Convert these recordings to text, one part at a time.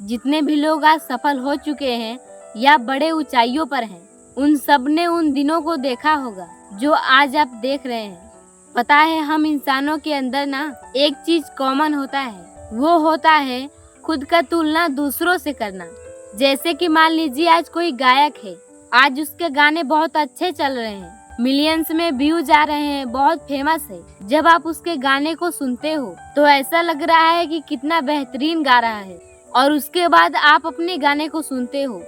जितने भी लोग आज सफल हो चुके हैं या बड़े ऊंचाइयों पर हैं, उन सब ने उन दिनों को देखा होगा जो आज आप देख रहे हैं। पता है, हम इंसानों के अंदर ना एक चीज कॉमन होता है, वो होता है खुद का तुलना दूसरों से करना। जैसे कि मान लीजिए आज कोई गायक है, आज उसके गाने बहुत अच्छे चल रहे हैं, मिलियंस में व्यूज आ रहे हैं, बहुत फेमस है। जब आप उसके गाने को सुनते हो तो ऐसा लग रहा है कि कितना बेहतरीन गा रहा है, और उसके बाद आप अपने गाने को सुनते हो,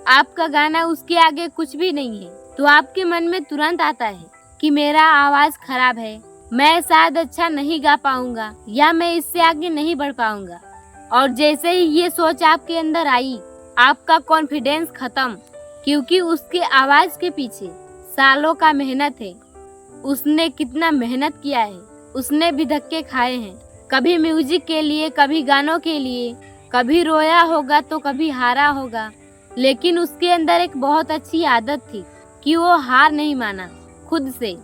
आपका गाना उसके आगे कुछ भी नहीं है, तो आपके मन में तुरंत आता है कि मेरा आवाज खराब है, मैं शायद अच्छा नहीं गा पाऊंगा या मैं इससे आगे नहीं बढ़ पाऊंगा। और जैसे ही ये सोच आपके अंदर आई, आपका कॉन्फिडेंस खत्म, क्योंकि उसके आवाज के पीछे सालों का मेहनत है। उसने कितना मेहनत किया है, उसने भी धक्के खाए हैं, कभी म्यूजिक के लिए, कभी गानों के लिए, कभी रोया होगा तो कभी हारा होगा, लेकिन उसके अंदर एक बहुत अच्छी आदत थी कि वो हार नहीं माना खुद से।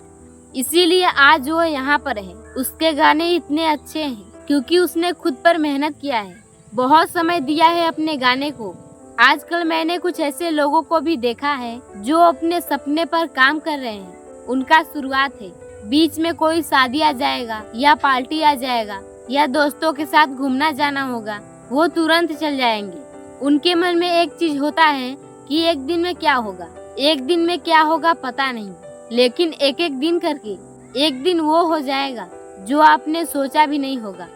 इसीलिए आज वो यहाँ पर है। उसके गाने इतने अच्छे हैं क्योंकि उसने खुद पर मेहनत किया है, बहुत समय दिया है अपने गाने को। आजकल मैंने कुछ ऐसे लोगों को भी देखा है जो अपने सपने पर काम कर रहे हैं। उनका शुरुआत है, बीच में कोई शादी आ जाएगा या पार्टी आ जाएगा या दोस्तों के साथ घूमना जाना होगा, वो तुरंत चल जाएंगे। उनके मन में एक चीज होता है कि एक दिन में क्या होगा, एक दिन में क्या होगा पता नहीं, लेकिन एक एक दिन करके एक दिन वो हो जाएगा जो आपने सोचा भी नहीं होगा।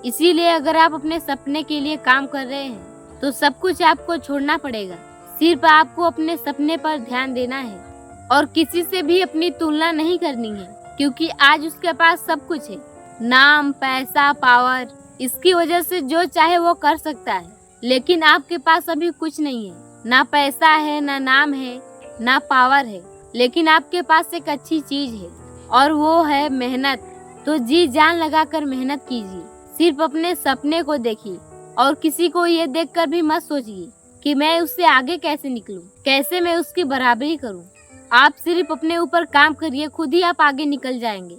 इसीलिए अगर आप अपने सपने के लिए काम कर रहे हैं तो सब कुछ आपको छोड़ना पड़ेगा, सिर्फ आपको अपने सपने पर ध्यान देना है और किसी से भी अपनी तुलना नहीं करनी है, क्योंकि आज उसके पास सब कुछ है, नाम, पैसा, पावर। इसकी वजह से जो चाहे वो कर सकता है, लेकिन आपके पास अभी कुछ नहीं है, ना पैसा है, ना नाम है, ना पावर है, लेकिन आपके पास एक अच्छी चीज है और वो है मेहनत। तो जी जान लगाकर मेहनत कीजिए, सिर्फ अपने सपने को देखिए और किसी को ये देखकर भी मत सोचिए कि मैं उससे आगे कैसे निकलूं, कैसे मैं उसकी बराबरी करूं। आप सिर्फ अपने ऊपर काम करिए, खुद ही आप आगे निकल जाएंगे।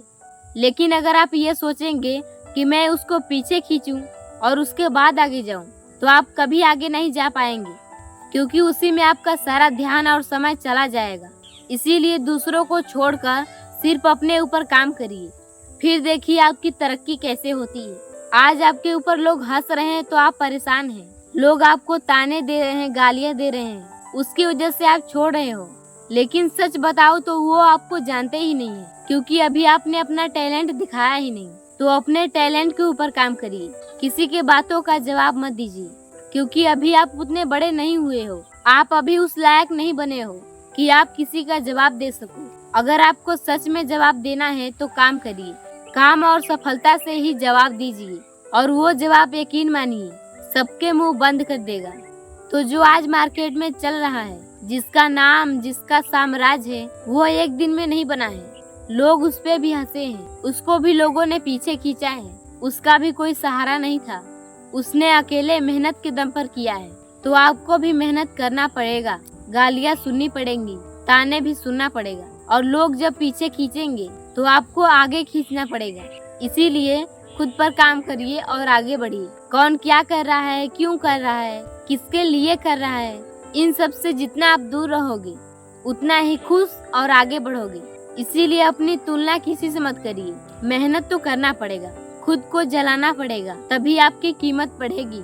लेकिन अगर आप ये सोचेंगे कि मैं उसको पीछे खींचूं और उसके बाद आगे जाऊं, तो आप कभी आगे नहीं जा पाएंगे, क्योंकि उसी में आपका सारा ध्यान और समय चला जाएगा। इसीलिए दूसरों को छोड़कर सिर्फ अपने ऊपर काम करिए, फिर देखिए आपकी तरक्की कैसे होती है। आज आपके ऊपर लोग हंस रहे हैं तो आप परेशान हैं, लोग आपको ताने दे रहे हैं, गालियां दे रहे हैं, उसकी वजह से आप छोड़ रहे हो। लेकिन सच बताओ तो वो आपको जानते ही नहीं है, क्योंकि अभी आपने अपना टैलेंट दिखाया ही नहीं। तो अपने टैलेंट के ऊपर काम करिए, किसी के बातों का जवाब मत दीजिए, क्योंकि अभी आप उतने बड़े नहीं हुए हो, आप अभी उस लायक नहीं बने हो कि आप किसी का जवाब दे सको। अगर आपको सच में जवाब देना है तो काम करिए, काम और सफलता से ही जवाब दीजिए, और वो जवाब यकीन मानिए सबके मुंह बंद कर देगा। तो जो आज मार्केट में चल रहा है, जिसका नाम, जिसका साम्राज्य है, वो एक दिन में नहीं बना है। लोग उस पे भी हंसे हैं, उसको भी लोगों ने पीछे खींचा है, उसका भी कोई सहारा नहीं था, उसने अकेले मेहनत के दम पर किया है। तो आपको भी मेहनत करना पड़ेगा, गालियाँ सुननी पड़ेंगी, ताने भी सुनना पड़ेगा, और लोग जब पीछे खींचेंगे तो आपको आगे खींचना पड़ेगा। इसीलिए खुद पर काम करिए और आगे बढ़िए। कौन क्या कर रहा है, क्यों कर रहा है, किसके लिए कर रहा है, इन सब से जितना आप दूर रहोगे उतना ही खुश और आगे बढ़ोगे। इसीलिए अपनी तुलना किसी से मत करिए, मेहनत तो करना पड़ेगा, खुद को जलाना पड़ेगा, तभी आपकी कीमत बढ़ेगी।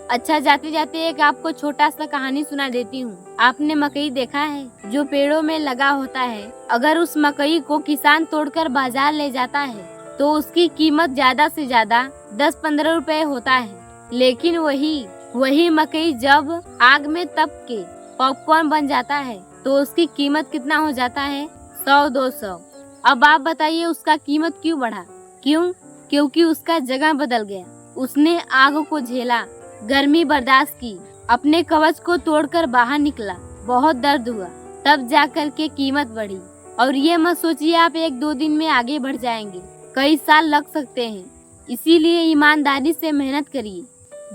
अच्छा, जाते जाते एक आपको छोटा सा कहानी सुना देती हूँ। आपने मकई देखा है जो पेड़ों में लगा होता है? अगर उस मकई को किसान तोड़कर बाजार ले जाता है तो उसकी कीमत ज्यादा से ज्यादा 10-15 रुपए होता है, लेकिन वही मकई जब आग में तप के पॉपकॉर्न बन जाता है तो उसकी कीमत कितना हो जाता है? 100-200। अब आप बताइए उसका कीमत क्यों बढ़ा? क्यों? क्योंकि उसका जगह बदल गया, उसने आग को झेला, गर्मी बर्दाश्त की, अपने कवच को तोड़कर बाहर निकला, बहुत दर्द हुआ, तब जाकर के कीमत बढ़ी। और ये मत सोचिए आप 1-2 दिन में आगे बढ़ जाएंगे, कई साल लग सकते हैं। इसीलिए ईमानदारी से मेहनत करिए।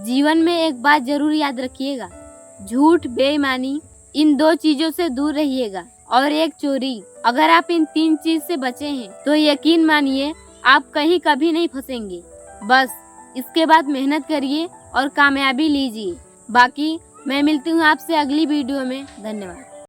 जीवन में एक बात जरूर याद रखिएगा, झूठ, बेईमानी, इन 2 चीजों से दूर रहिएगा, और एक चोरी। अगर आप इन 3 चीज से बचे हैं तो यकीन मानिए आप कहीं कभी नहीं फंसेंगे। बस इसके बाद मेहनत करिए और कामयाबी लीजिए। बाकी मैं मिलती हूँ आपसे अगली वीडियो में। धन्यवाद।